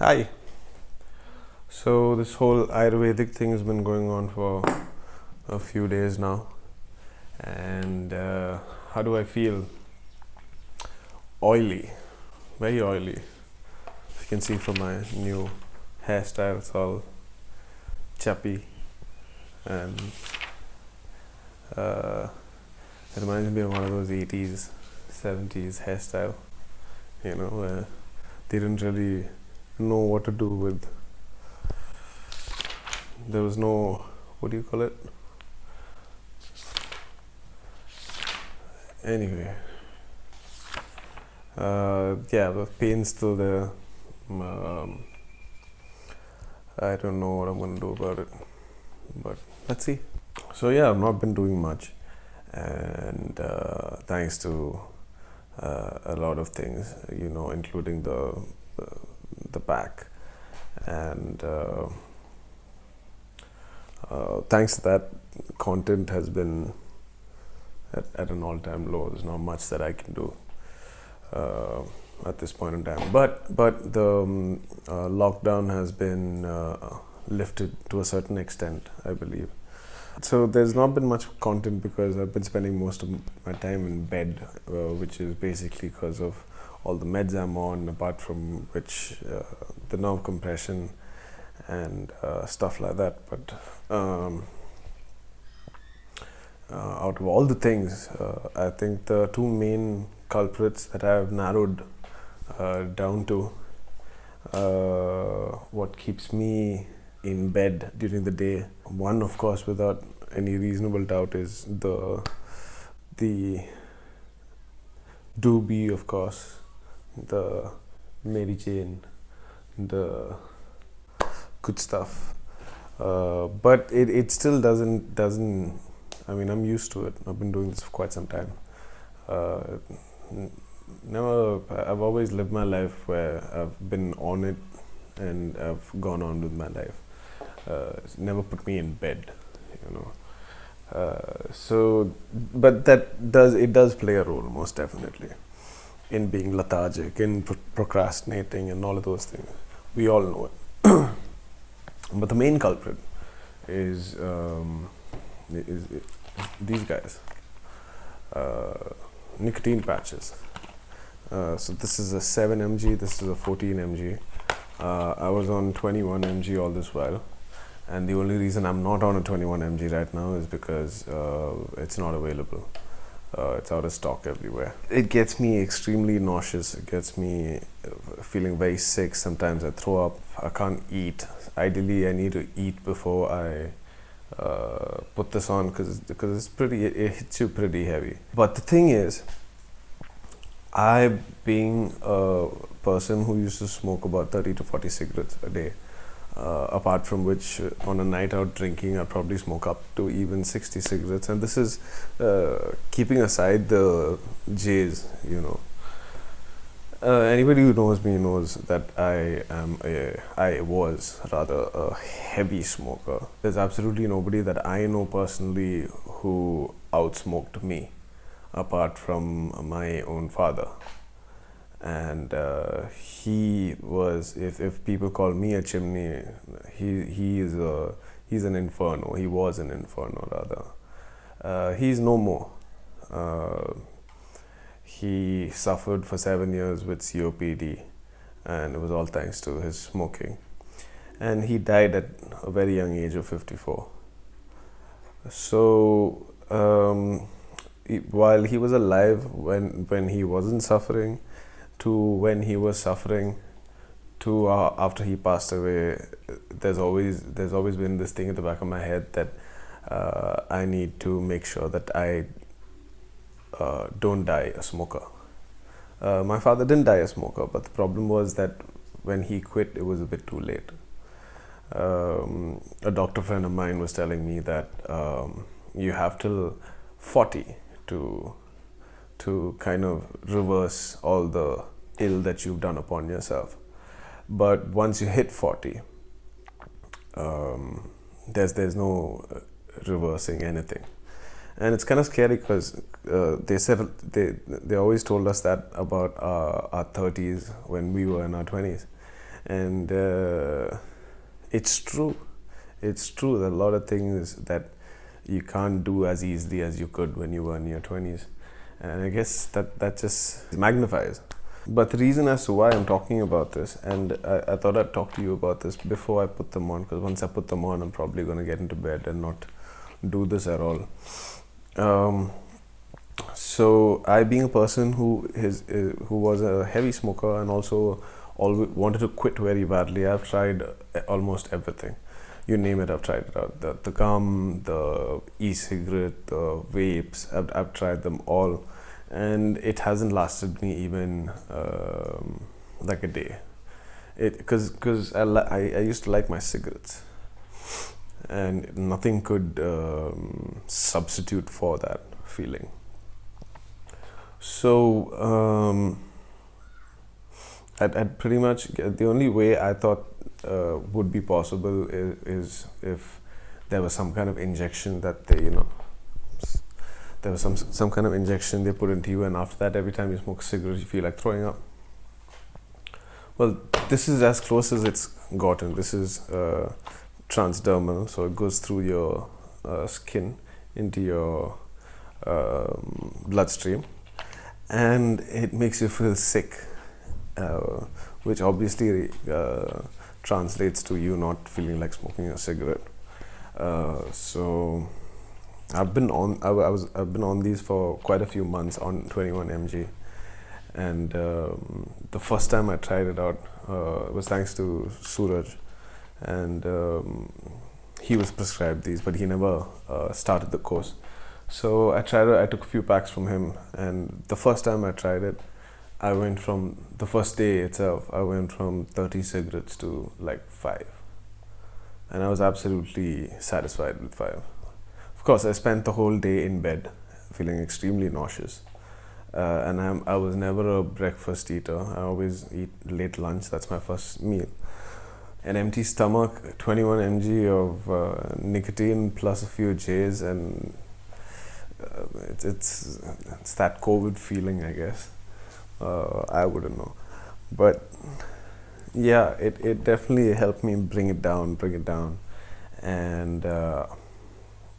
Hi. So this whole Ayurvedic thing has been going on for a few days now, and how do I feel? Oily, very oily. You can see from my new hairstyle, it's all chappy, and uh, it reminds me of one of those 80s, 70s hairstyle, where they didn't really know what to do with. There was no, what do you call it? Anyway, the pain's still there. I don't know what I'm going to do about it, but let's see. So yeah, I've not been doing much, and thanks to a lot of things, including the back, and thanks to that, content has been at an all-time low. There's not much that I can do at this point in time. But the lockdown has been lifted to a certain extent, I believe. So there's not been much content because I've been spending most of my time in bed, which is basically because of all the meds I'm on, apart from which the nerve compression and stuff like that. But out of all the things, I think the two main culprits that I've narrowed down to what keeps me in bed during the day. One, of course, without any reasonable doubt, is the doobie, of course, the Mary Jane, the good stuff. But it still doesn't. I mean, I'm used to it. I've been doing this for quite some time. I've always lived my life where I've been on it and I've gone on with my life. It's never put me in bed, but it does play a role, most definitely, in being lethargic, in procrastinating, and all of those things. We all know it. But the main culprit is these guys, nicotine patches. So this is a 7 mg, this is a 14 mg. I was on 21 mg all this while, and the only reason I'm not on a 21 mg right now is because it's not available. It's out of stock everywhere. It gets me extremely nauseous. It gets me feeling very sick. Sometimes I throw up. I can't eat. Ideally, I need to eat before I put this on because it hits you pretty heavy. But the thing is, I, being a person who used to smoke about 30 to 40 cigarettes a day, apart from which on a night out drinking I'd probably smoke up to even 60 cigarettes, and this is keeping aside the J's. Anybody who knows me knows that I was rather a heavy smoker. There's absolutely nobody that I know personally who outsmoked me, apart from my own father. And he was, if people call me a chimney, he's an inferno. He was an inferno, rather. He's no more. He suffered for 7 years with COPD, and it was all thanks to his smoking. And he died at a very young age of 54. So while he was alive, when he wasn't suffering, to when he was suffering, to after he passed away, there's always been this thing at the back of my head that I need to make sure that I don't die a smoker. My father didn't die a smoker, but the problem was that when he quit, it was a bit too late. A doctor friend of mine was telling me that you have till 40 to kind of reverse all the ill that you've done upon yourself. But once you hit 40, there's no reversing anything. And it's kind of scary because they always told us that about our 30s when we were in our 20s. And it's true. It's true that a lot of things that you can't do as easily as you could when you were in your 20s. And I guess that just magnifies. But the reason as to why I'm talking about this, and I thought I'd talk to you about this before I put them on, because once I put them on, I'm probably going to get into bed and not do this at all. So I, being a person who was a heavy smoker and also always wanted to quit very badly, I've tried almost everything. You name it, I've tried it out. The gum, the e-cigarette, the vapes, I've tried them all. And it hasn't lasted me even like a day. Because I used to like my cigarettes. And nothing could substitute for that feeling. So I'd pretty much, the only way I thought would be possible is if there was some kind of injection that they, there was some kind of injection they put into you, and after that, every time you smoke cigarettes, you feel like throwing up. Well, this is as close as it's gotten. This is transdermal, so it goes through your skin into your bloodstream, and it makes you feel sick, which obviously translates to you not feeling like smoking a cigarette. So I've been on these for quite a few months, on 21 mg, and the first time I tried it out was thanks to Suraj, and he was prescribed these, but he never started the course. So I took a few packs from him, and the first time I tried it, I went from, the first day itself, I went from 30 cigarettes to like 5. And I was absolutely satisfied with 5. Of course, I spent the whole day in bed, feeling extremely nauseous. And I was never a breakfast eater. I always eat late lunch, that's my first meal. An empty stomach, 21 mg of nicotine plus a few J's, and it's that COVID feeling, I guess. I wouldn't know, but yeah, it definitely helped me bring it down, and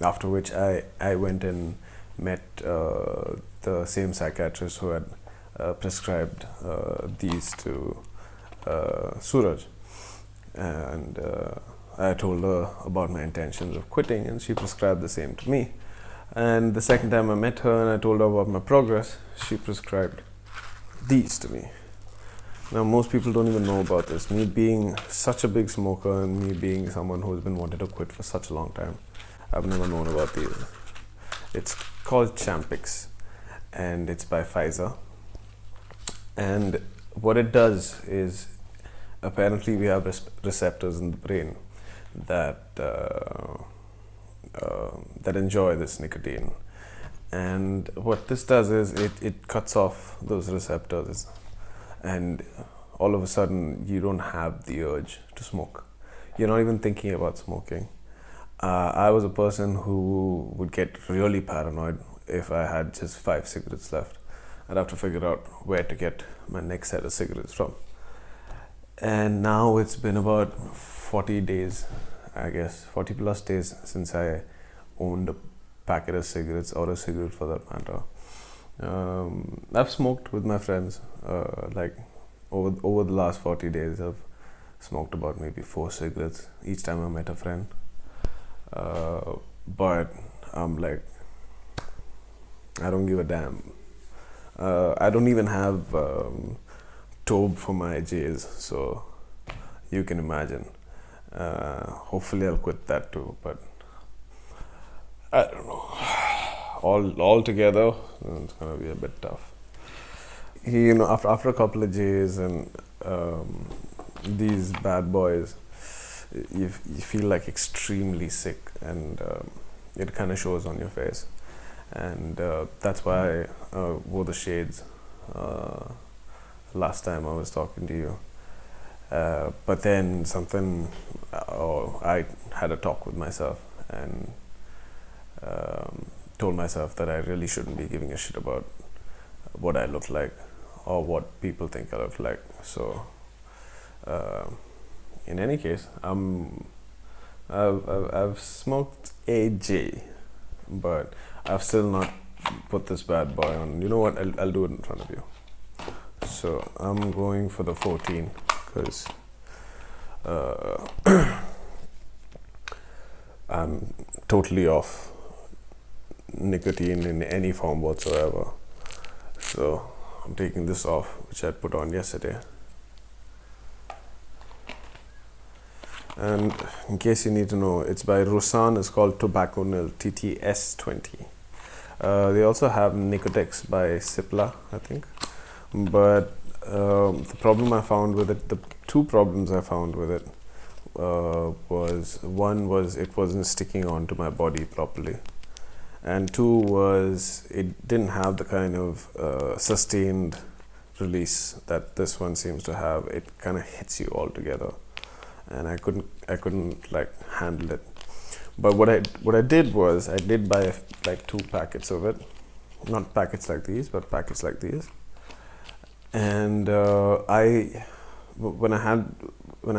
after which I went and met the same psychiatrist who had prescribed these to Suraj, and I told her about my intentions of quitting, and she prescribed the same to me. And the second time I met her and I told her about my progress, she prescribed these to me. Now, most people don't even know about this. Me being such a big smoker and me being someone who's been wanting to quit for such a long time, I've never known about these. It's called Champix, and it's by Pfizer. And what it does is, apparently we have receptors in the brain that that enjoy this nicotine. And what this does is it cuts off those receptors, and all of a sudden you don't have the urge to smoke. You're not even thinking about smoking. I was a person who would get really paranoid if I had just 5 cigarettes left. I'd have to figure out where to get my next set of cigarettes from. And now it's been about 40 days, I guess, 40 plus days since I owned a packet of cigarettes, or a cigarette for that matter. I've smoked with my friends, like over the last 40 days, I've smoked about maybe 4 cigarettes each time I met a friend. But I'm like, I don't give a damn. I don't even have Tobe for my J's, so you can imagine. Hopefully I'll quit that too, but I don't know. All together, it's gonna be a bit tough. After a couple of J's and these bad boys, you feel like extremely sick, and it kind of shows on your face. And that's why I wore the shades last time I was talking to you. But then I had a talk with myself and told myself that I really shouldn't be giving a shit about what I look like or what people think I look like. So Uh, in any case, I've smoked a J, but I've still not put this bad boy on. You know what? I'll do it in front of you. So I'm going for the 14 because I'm totally off nicotine in any form whatsoever. So I'm taking this off, which I put on yesterday. And in case you need to know, it's by Rusan. It's called Tobacco Nil, TTS20. They also have Nicotex by Cipla, I think. But the problem I found with it, the two problems I found with it was, one was it wasn't sticking onto my body properly, and two was it didn't have the kind of sustained release that this one seems to have. It kind of hits you all together, and I couldn't like handle it. But what I did was I did buy like 2 packets of it, not packets like these, but packets like these. And when I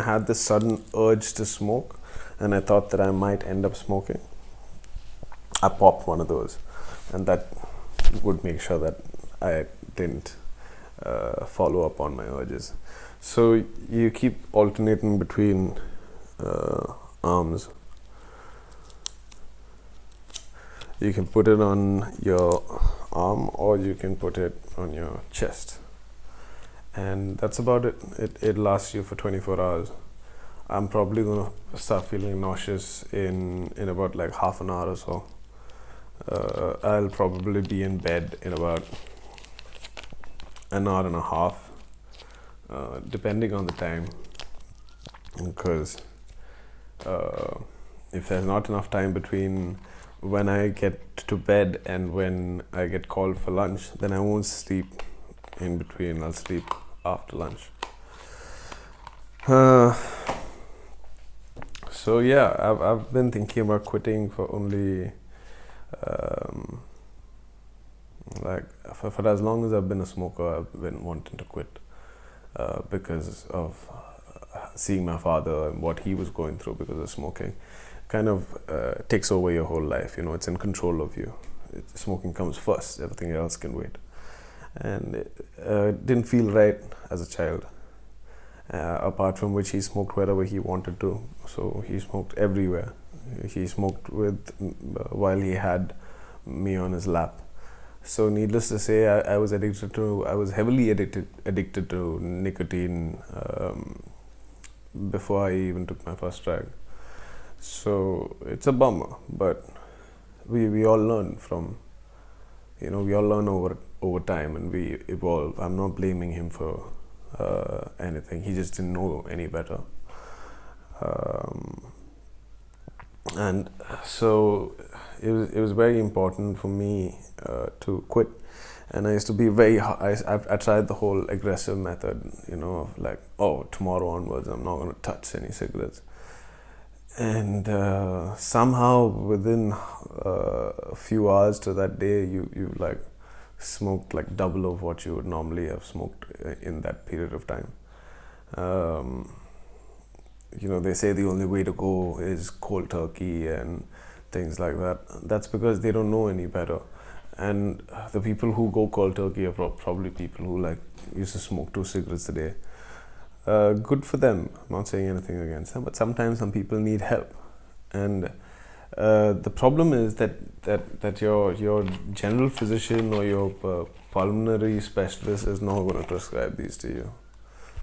had this sudden urge to smoke, and I thought that I might end up smoking, I popped one of those, and that would make sure that I didn't follow up on my urges. So you keep alternating between arms. You can put it on your arm or you can put it on your chest. And that's about it. It lasts you for 24 hours. I'm probably going to start feeling nauseous in about like half an hour or so. I'll probably be in bed in about an hour and a half, depending on the time. Because if there's not enough time between when I get to bed and when I get called for lunch, then I won't sleep in between. I'll sleep after lunch. So yeah, I've been thinking about quitting for only like for as long as I've been a smoker. I've been wanting to quit because of seeing my father and what he was going through because of smoking. Kind of takes over your whole life. You know, it's in control of you. Smoking comes first. Everything else can wait. And it didn't feel right as a child. Apart from which, he smoked wherever he wanted to. So he smoked everywhere. He smoked while he had me on his lap. So needless to say, I was heavily addicted to nicotine before I even took my first drag. So it's a bummer, but we all learn from, we all learn over time and we evolve. I'm not blaming him for anything. He just didn't know any better. And so it was very important for me to quit. And I used to be I tried the whole aggressive method, of like, tomorrow onwards I'm not going to touch any cigarettes. And somehow within a few hours to that day, you like smoked like double of what you would normally have smoked in that period of time. They say the only way to go is cold turkey and things like that. That's because they don't know any better. And the people who go cold turkey are probably people who like used to smoke 2 cigarettes a day. Good for them. I'm not saying anything against them, but sometimes some people need help. And the problem is that your general physician or your pulmonary specialist is not going to prescribe these to you.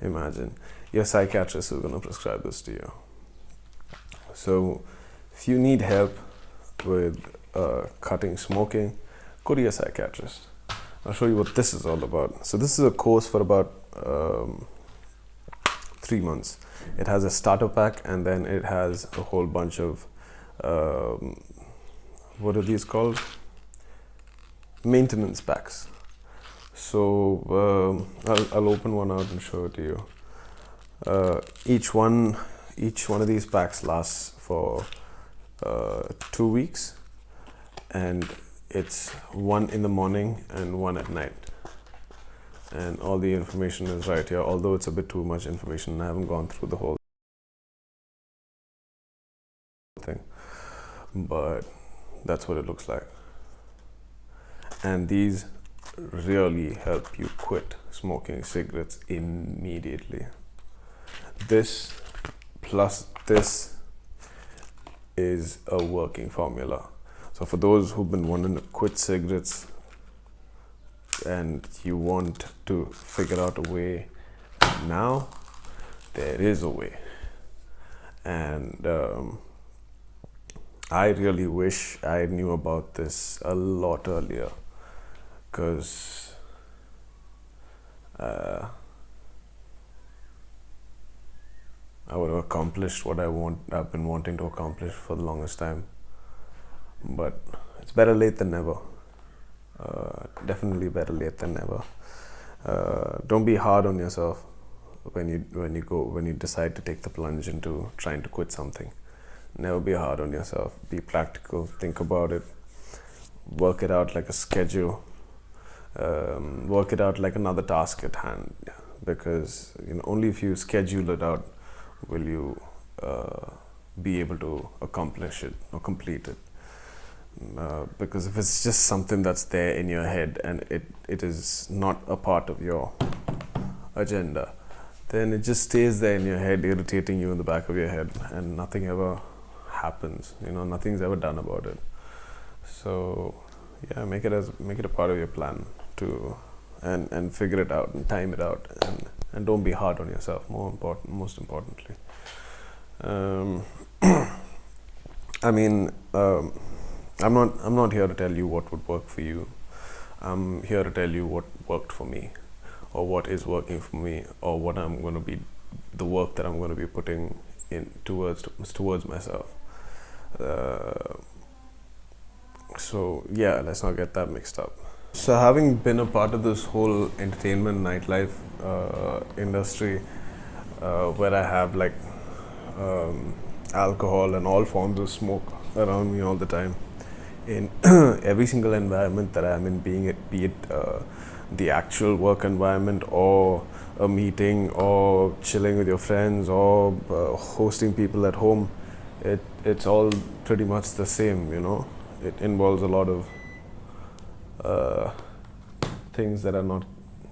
Imagine your psychiatrist is going to prescribe this to you. So if you need help with cutting smoking, go to your psychiatrist. I'll show you what this is all about. So this is a course for about 3 months. It has a starter pack and then it has a whole bunch of what are these called? Maintenance packs. So I'll open one out and show it to you. Each one of these packs lasts for 2 weeks, and it's 1 in the morning and 1 at night. and all the information is right here, although it's a bit too much information. I haven't gone through the whole thing, but that's what it looks like. And these really help you quit smoking cigarettes immediately. This plus this is a working formula. So for those who've been wanting to quit cigarettes and you want to figure out a way now, there is a way. And I really wish I knew about this a lot earlier, because I would have accomplished what I've been wanting to accomplish for the longest time. But it's better late than never. Definitely better late than never. Don't be hard on yourself when you decide to take the plunge into trying to quit something. Never be hard on yourself. Be practical. Think about it. Work it out like a schedule. Work it out like another task at hand. Because only if you schedule it out will you be able to accomplish it or complete it. Because if it's just something that's there in your head and it is not a part of your agenda, then it just stays there in your head, irritating you in the back of your head, and nothing ever happens. Nothing's ever done about it. So yeah, make it a part of your plan to and figure it out and time it out, and don't be hard on yourself. Most importantly, I'm not here to tell you what would work for you. I'm here to tell you what worked for me, or what is working for me, or what I'm going to be, the work that I'm going to be putting in towards myself. So yeah, let's not get that mixed up. So having been a part of this whole entertainment nightlife industry, where I have alcohol and all forms of smoke around me all the time, in every single environment that I'm in, be it the actual work environment, or a meeting, or chilling with your friends, or hosting people at home, it's all pretty much the same. It involves a lot of things that are not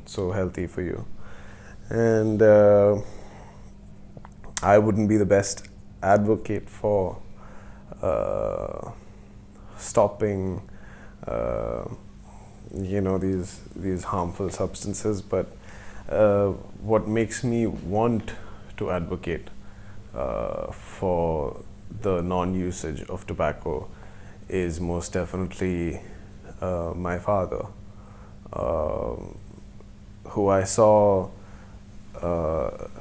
so healthy for you, and I wouldn't be the best advocate for stopping these harmful substances, but what makes me want to advocate for the non-usage of tobacco is most definitely my father, who I saw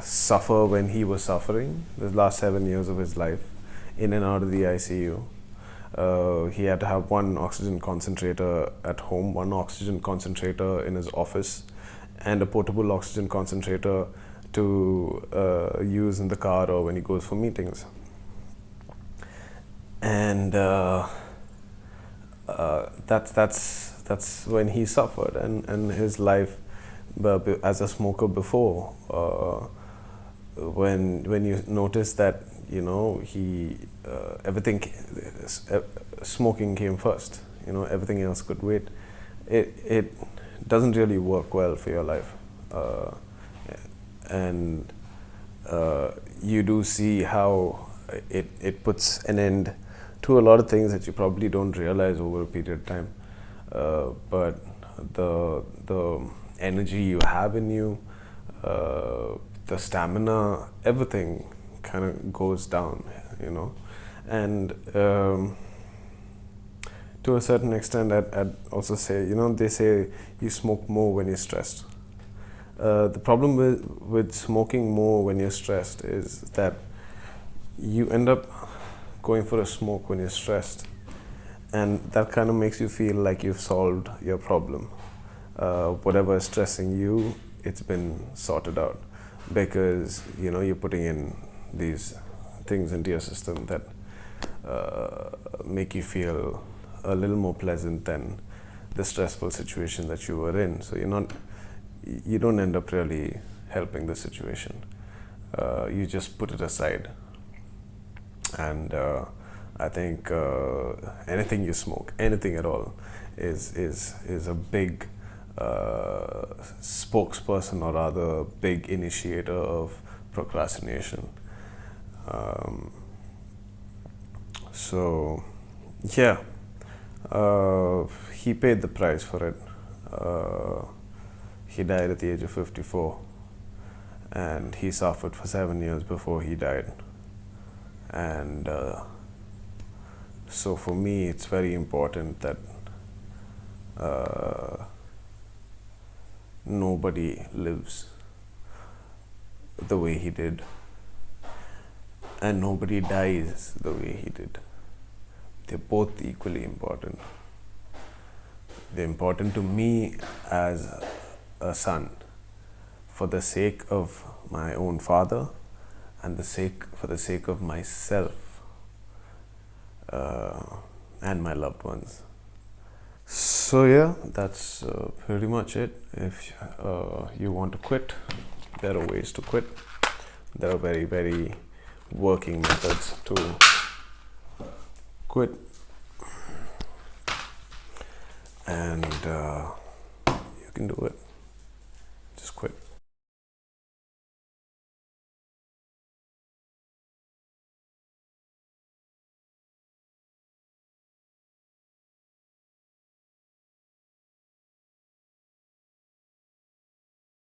suffer when he was suffering the last 7 years of his life, in and out of the ICU. He had to have one oxygen concentrator at home, one oxygen concentrator in his office, and a portable oxygen concentrator to use in the car or when he goes for meetings. And that's when he suffered, and his life as a smoker before, when you notice that he everything smoking came first, everything else could wait, it doesn't really work well for your life, and you do see how it puts an end to a lot of things that you probably don't realize over a period of time, but the energy you have in you, the stamina, everything kind of goes down, and to a certain extent, I'd also say, they say you smoke more when you're stressed. The problem with smoking more when you're stressed is that you end up going for a smoke when you're stressed, and that kind of makes you feel like you've solved your problem. Whatever is stressing you, it's been sorted out, because you're putting in these things into your system that make you feel a little more pleasant than the stressful situation that you were in. So you don't end up really helping the situation. You just put it aside. And I think anything you smoke, anything at all, is a big spokesperson, or rather big initiator of procrastination. So yeah, he paid the price for it. He died at the age of 54, and he suffered for 7 years before he died. And so for me, it's very important that nobody lives the way he did, and nobody dies the way he did. They're both equally important. They're important to me as a son, for the sake of my own father, and for the sake of myself and my loved ones. So yeah, that's pretty much it. If you want to quit, there are ways to quit. There are very, very working methods to quit, and you can do it.